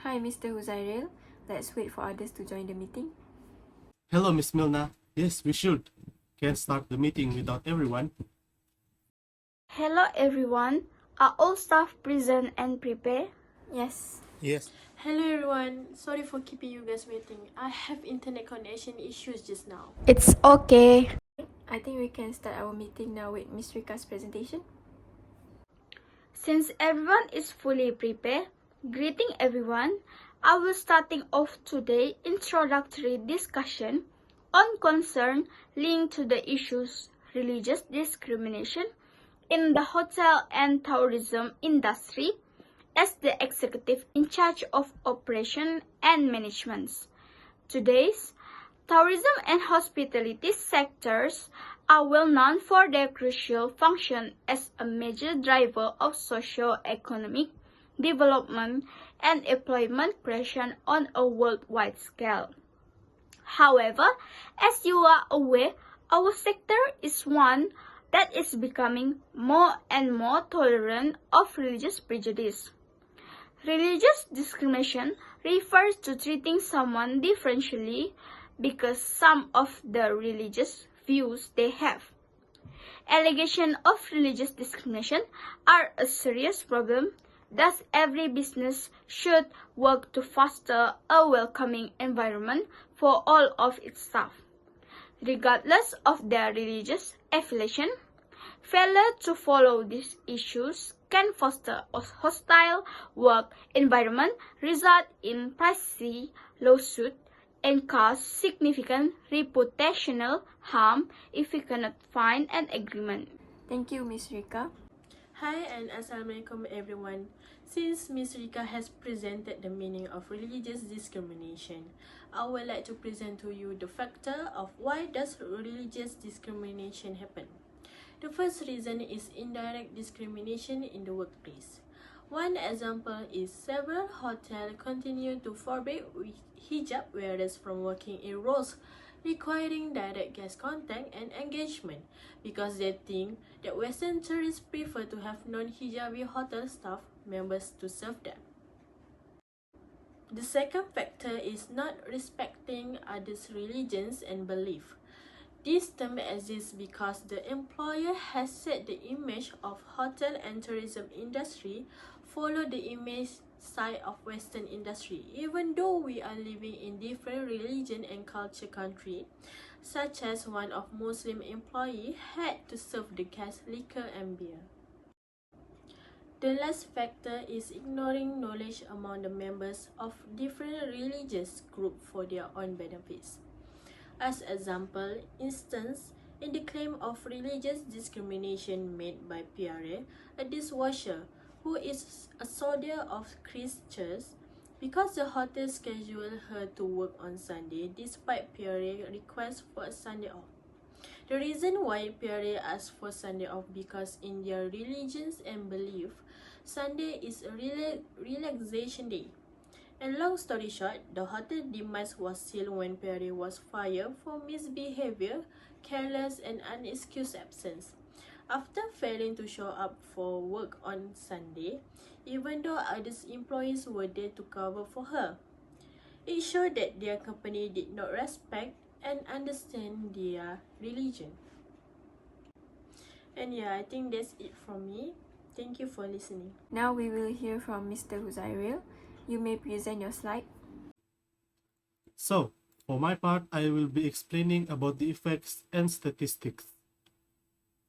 Hi, Mr. Khuzairil. Let's wait for others to join the meeting. Hello, Miss Meelna. Yes, we should. Can't start the meeting without everyone. Hello everyone. Are all staff present and prepared? Yes. Yes. Hello everyone, sorry for keeping you guys waiting. I have internet connection issues just now. It's okay. I think we can start our meeting now with Ms. Rika's presentation. Since everyone is fully prepared, greeting everyone. I will starting off today introductory discussion on concern linked to the issues religious discrimination in the hotel and tourism industry as the executive in charge of operation and management. Today's tourism and hospitality sectors are well known for their crucial function as a major driver of socio-economic development and employment creation on a worldwide scale. However, as you are aware, our sector is one that is becoming more and more tolerant of religious prejudice. Religious discrimination refers to treating someone differentially because some of the religious views they have. Allegations of religious discrimination are a serious problem. Thus, every business should work to foster a welcoming environment for all of its staff, regardless of their religious affiliation. Failure to follow these issues can foster a hostile work environment, result in privacy lawsuit, and cause significant reputational harm if we cannot find an agreement. Thank you, Ms. Rika. Hi and Assalamualaikum everyone. Since Ms. Rika has presented the meaning of religious discrimination, I would like to present to you the factor of why does religious discrimination happen. The first reason is indirect discrimination in the workplace. One example is several hotels continue to forbid hijab wearers from working in roles requiring direct guest contact and engagement because they think that Western tourists prefer to have non-hijabi hotel staff members to serve them. The second factor is not respecting others' religions and belief. This term exists because the employer has set the image of hotel and tourism industry follow the image side of Western industry. Even though we are living in different religion and culture country, such as one of Muslim employee had to serve the guests liquor and beer. The last factor is ignoring knowledge among the members of different religious groups for their own benefits. As example, instance, in the claim of religious discrimination made by Pierre, a dishwasher who is a soldier of Christ Church, because the hotel scheduled her to work on Sunday despite Pierre's request for a Sunday off. The reason why Pierre asked for Sunday off because in their religions and belief, Sunday is a relaxation day. And long story short, the hotel demise was sealed when Pierre was fired for misbehavior, careless and unexcused absence. After failing to show up for work on Sunday, even though other employees were there to cover for her, it showed that their company did not respect and understand their religion. And yeah, I think that's it from me. Thank you for listening. Now we will hear from Mr. Khuzairil. You may present your slide. So, for my part, I will be explaining about the effects and statistics.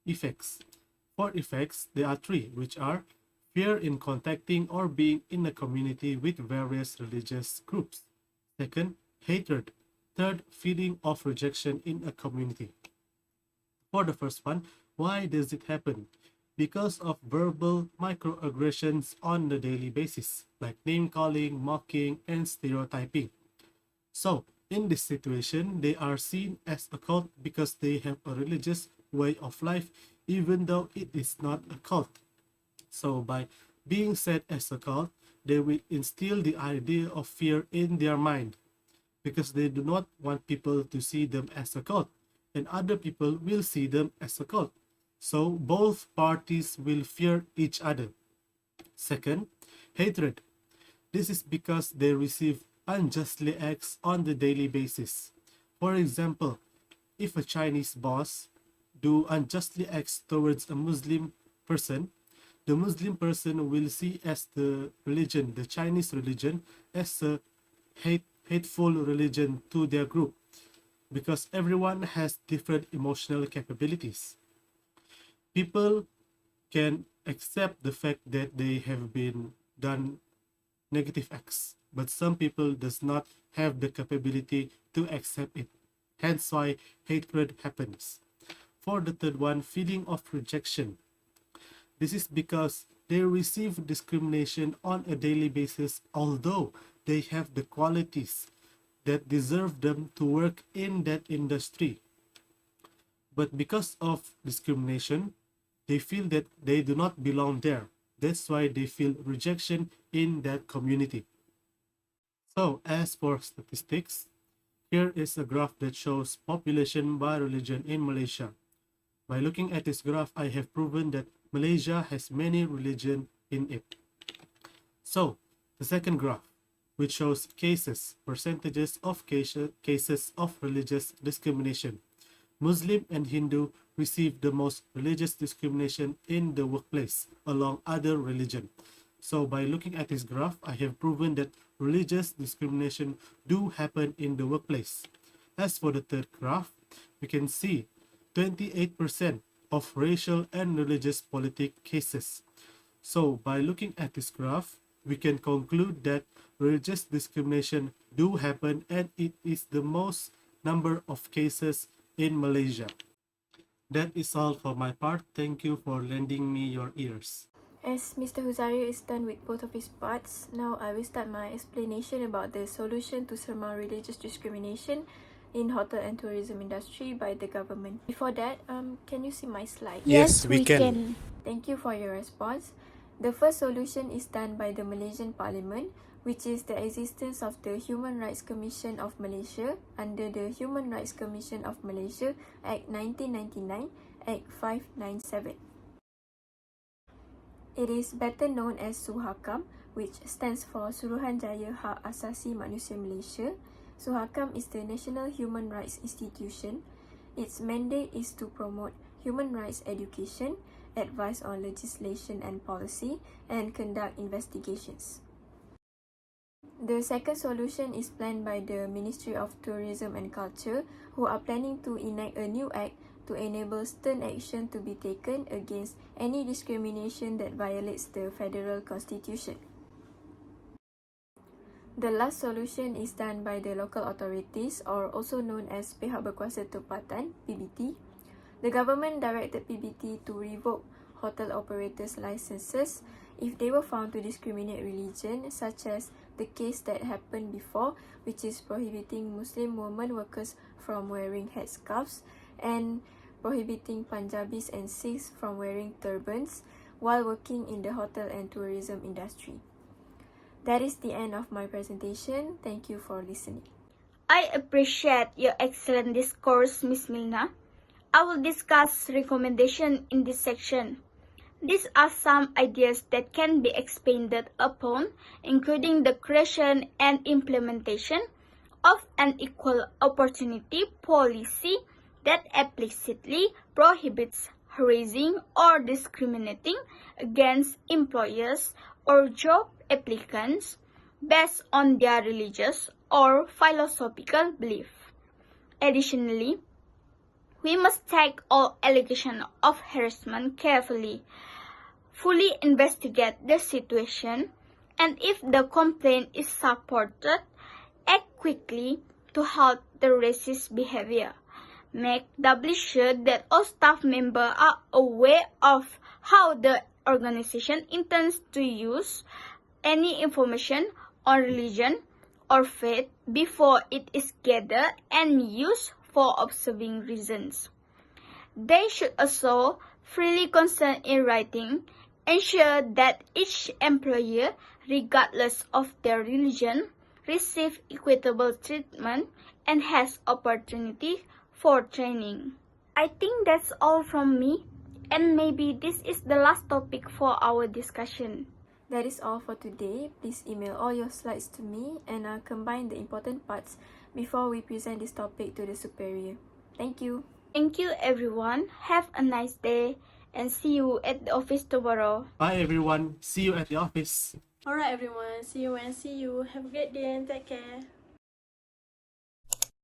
Effects. For effects, there are three, which are fear in contacting or being in a community with various religious groups. Second, hatred. Third, feeling of rejection in a community. For the first one, why does it happen? Because of verbal microaggressions on a daily basis, like name-calling, mocking, and stereotyping. So, in this situation, they are seen as a cult because they have a religious way of life, even though it is not a cult. So, by being set as a cult, they will instill the idea of fear in their mind because they do not want people to see them as a cult, and other people will see them as a cult. So both parties will fear each other. Second, hatred. This is because they receive unjustly acts on the daily basis. For example, if a Chinese boss do unjustly acts towards a Muslim person, the Muslim person will see as the religion, the Chinese religion, as a hateful religion to their group, because everyone has different emotional capabilities. People can accept the fact that they have been done negative acts, but some people does not have the capability to accept it. Hence why hatred happens. For the third one, feeling of rejection. This is because they receive discrimination on a daily basis, although they have the qualities that deserve them to work in that industry. But because of discrimination, they feel that they do not belong there. That's why they feel rejection in that community. So, as for statistics, here is a graph that shows population by religion in Malaysia. By looking at this graph, I have proven that Malaysia has many religions in it. So, the second graph, which shows percentages of cases of religious discrimination. Muslim and Hindu receive the most religious discrimination in the workplace along other religion. So by looking at this graph, I have proven that religious discrimination do happen in the workplace. As for the third graph, we can see 28% of racial and religious politic cases. So by looking at this graph, we can conclude that religious discrimination do happen, and it is the most number of cases in Malaysia. That is all for my part. Thank you for lending me your ears. As Mr. Khuzairil is done with both of his parts, now I will start my explanation about the solution to surmount religious discrimination in hotel and tourism industry by the government. Before that, can you see my slide? Yes, we can. Thank you for your response. The first solution is done by the Malaysian Parliament, which is the existence of the Human Rights Commission of Malaysia under the Human Rights Commission of Malaysia Act 1999, Act 597. It is better known as SUHAKAM, which stands for Suruhanjaya Hak Asasi Manusia Malaysia. SUHAKAM is the National Human Rights Institution. Its mandate is to promote human rights education, advise on legislation and policy, and conduct investigations. The second solution is planned by the Ministry of Tourism and Culture, who are planning to enact a new act to enable stern action to be taken against any discrimination that violates the Federal Constitution. The last solution is done by the local authorities, or also known as Pihak Berkuasa Tempatan, PBT. The government directed PBT to revoke hotel operators' licenses if they were found to discriminate religion, such as the case that happened before, which is prohibiting Muslim women workers from wearing headscarves and prohibiting Punjabis and Sikhs from wearing turbans while working in the hotel and tourism industry. That is the end of my presentation. Thank you for listening. I appreciate your excellent discourse, Ms. Meelna. I will discuss recommendations in this section. These are some ideas that can be expanded upon, including the creation and implementation of an equal opportunity policy that explicitly prohibits harassing or discriminating against employers or job applicants based on their religious or philosophical belief. Additionally, we must take all allegations of harassment carefully, fully investigate the situation, and if the complaint is supported, act quickly to halt the racist behavior. Make doubly sure that all staff members are aware of how the organization intends to use any information on religion or faith before it is gathered and used for observing reasons. They should also freely consent in writing, ensure that each employer, regardless of their religion, receives equitable treatment and has opportunity for training. I think that's all from me, and maybe this is the last topic for our discussion. That is all for today. Please email all your slides to me and combine the important parts before we present this topic to the superior. Thank you. Thank you everyone. Have a nice day and see you at the office tomorrow. Bye everyone. See you at the office. Alright everyone, see you. Have a great day and take care.